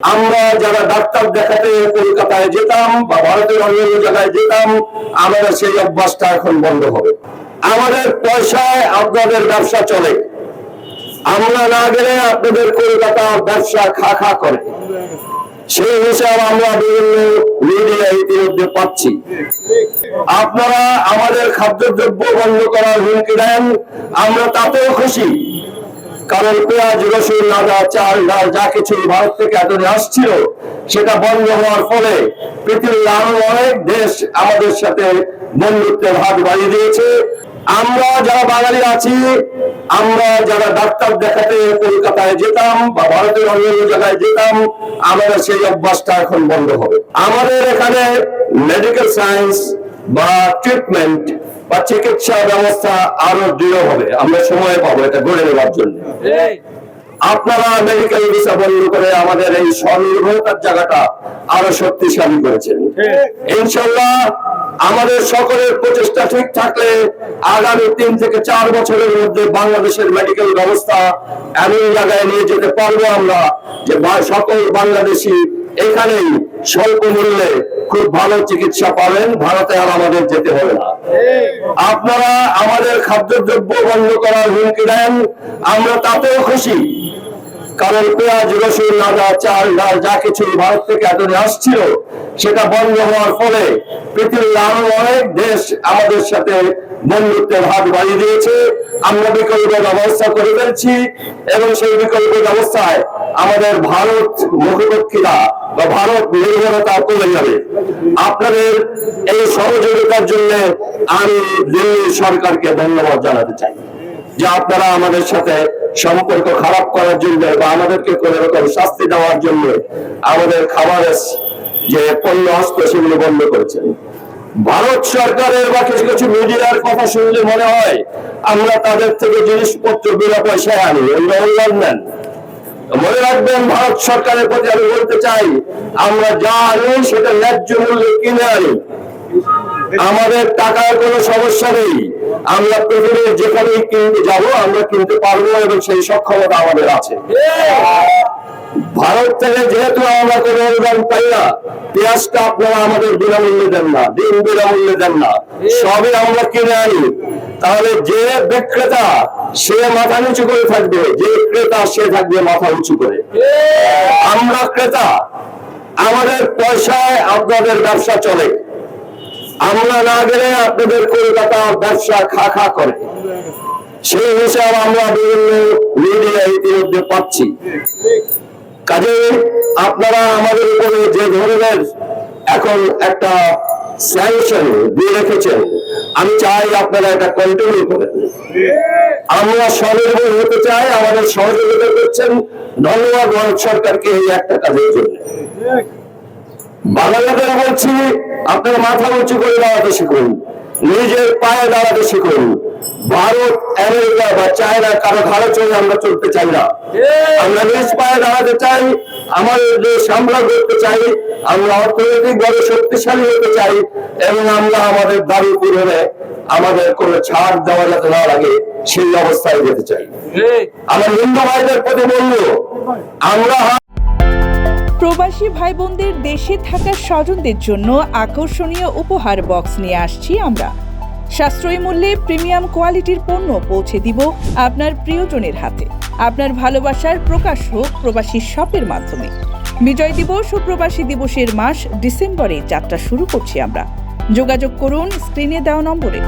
আমরা যারা ডাক্তার দেখাতে কলকাতায় যেতাম বা ভারতের অন্যান্য জায়গায় যেতাম, আমাদের সেই অভ্যাসটা এখন বন্ধ হবে। আমাদের পয়সায় আপনাদের ব্যবসা চলে, আমরা না গেলে আপনাদের কলকাতা ব্যবসা খা খা করে। সেই হিসাব আমরা বিভিন্ন মিডিয়া ইতিমধ্যে পাচ্ছি। আপনারা আমাদের খাদ্যদ্রব্য বন্ধ করার হুমকি দেন, আমরা তাতেও খুশি, কারণ পেঁয়াজ, রসুন, আদা, চাল, ডাল যা কিছু ভারত থেকে এতদিন আসছিল সেটা বন্ধ হওয়ার ফলে পৃথিবীর আরো অনেক দেশ আমাদের সাথে বন্ধুত্বের হাত বাড়িয়ে দিয়েছে। আমরা যারা বাঙালি আছি, আমরা যারা ডাক্তার দেখাতে কলকাতায় যেতাম বা ভারতের অন্যান্য জায়গায় যেতাম, আমাদের সেই অভ্যাসটা এখন বন্ধ হবে। আমাদের এখানে মেডিকেল সায়েন্স বা ট্রিটমেন্ট বা চিকিৎসা ব্যবস্থা আরো দৃঢ় হবে, আমরা সময় পাবো এটা গড়ে নেওয়ার জন্য। আপনারা মেডিকেল ভিসা বন্ধ করে আমাদের এই স্বনির্ভরতার জায়গাটা আরো শক্তিশালী করেছেন। ইনশাআল্লাহ আমাদের সকলের প্রচেষ্টা ঠিক থাকলে আগামী 3 থেকে 4 বছরের মধ্যে বাংলাদেশের মেডিকেল ব্যবস্থা এমন জায়গায় নিয়ে যেতে পারবো আমরা যে সকল বাংলাদেশি এখানেই স্বল্প মূল্যে খুব ভালো চিকিৎসা পাবেন, ভারতে আর আমাদের যেতে হবে না। আপনারা আমাদের খাদ্যদ্রব্য বন্ধ করার হুমকি দেন, আমরা তাতেও খুশি, কারণ পেঁয়াজ, রসুন, আদা, চাল, ডাল যা কিছু ভারত থেকে এতদিন আসছিল সেটা বন্ধ হওয়ার ফলে পৃথিবীর আরো অনেক দেশ আমাদের সাথে বন্ধুত্বের হাত বাড়িয়ে দিয়েছে। আমরা বিকল্প ব্যবস্থা করে ফেলছি এবং সেই বিকল্প ব্যবস্থায় আমাদের ভারত মুখপক্ষীরা বা ভারত নির্ভরতা কমে যাবে। আপনাদের এই সহযোগিতার জন্য আমি দিল্লি সরকারকে ধন্যবাদ জানাতে চাই যে আপনারা আমাদের সাথে সম্পর্ক খারাপ করার জন্য বা আমাদেরকে কোন রকম শাস্তি দেওয়ার জন্য আমাদের খাবারের যে পণ্য আসতো সেগুলো বন্ধ করেছেন। ভারত সরকারের বা কিছু কিছু মিডিয়ার কথা শুনলে মনে হয় আমরা তাদের থেকে জিনিসপত্র বিনা পয়সায় আনি, অনুদান নেন। মনে রাখবেন, ভারত সরকারের প্রতি আমি বলতে চাই, আমরা যা আনি সেটা ন্যায্য মূল্যে কিনে আনি, আমাদের টাকার কোনো সমস্যা নেই। আমরা পৃথিবীর যেখানেই কিনতে যাবো আমরা কিনতে পারবো এবং সেই সক্ষমতা আমাদের আছে। ভারত থেকে যেহেতু আমরা কোনো অনুদান পাই না, পেঁয়াজটা আপনারা আমাদের বিনামূল্যে দেন না, ডিম বিনামূল্যে দেন না, সবই আমরা কিনে আনি। তাহলে যে বিক্রেতা সে মাথা নিচু করে থাকবে, যে ক্রেতা সে থাকবে মাথা উঁচু করে। আমরা ক্রেতা, আমাদের পয়সায় আপনাদের ব্যবসা চলে, আমরা না গেলে আপনাদের কলকাতা ব্যবসা খা খা করে। সেই হিসাব আমরা বিভিন্ন মিডিয়া ইতিমধ্যে পাচ্ছি। কাজে আপনারা আমাদের উপরে যে ধরনের এখন একটা স্যাংশন দিয়ে রেখেছেন, আমি চাই আপনারা এটা কন্টিনিউ করেন। আমরা স্বনির্ভর হতে চাই, আমাদের সহযোগিতা করছেন, ধন্যবাদ ভারত সরকারকে এই একটা কাজের জন্য। বাংলাদেশ বলছি, আপনারা মাথা উঁচু করে দাঁড়াতে শিখুন, নিজের পায়ে দাঁড়াতে শিখুন। ভারত, আমেরিকা বা চায়না কারো ঘাড়ে চলে আমরা চলতে চাই না, আমরা নিজ পায়ে দাঁড়াতে চাই, আমাদের দেশ আমরা করতে চাই, আমরা অর্থনৈতিকভাবে শক্তিশালী হতে চাই এবং আমরা আমাদের দাবি পূরণে আমাদের কোনো ছাড় দেওয়া যাতে না লাগে সেই অবস্থায় যেতে চাই। আমার হিন্দু ভাইদের প্রতি বলবো, আমরা প্রবাসী ভাই বোনদের দেশে থাকা স্বজনদের জন্য আকর্ষণীয় উপহার বক্স নিয়ে আসছি আমরা। সাশ্রয়ী মূল্যে প্রিমিয়াম কোয়ালিটির পণ্য পৌঁছে দিব আপনার প্রিয়জনের হাতে। আপনার ভালোবাসার প্রকাশ হোক প্রবাসী শপের মাধ্যমে। বিজয় দিবস ও প্রবাসী দিবসের মাস ডিসেম্বরে যাত্রা শুরু করছি আমরা। যোগাযোগ করুন স্ক্রিনে দেওয়া নম্বরে।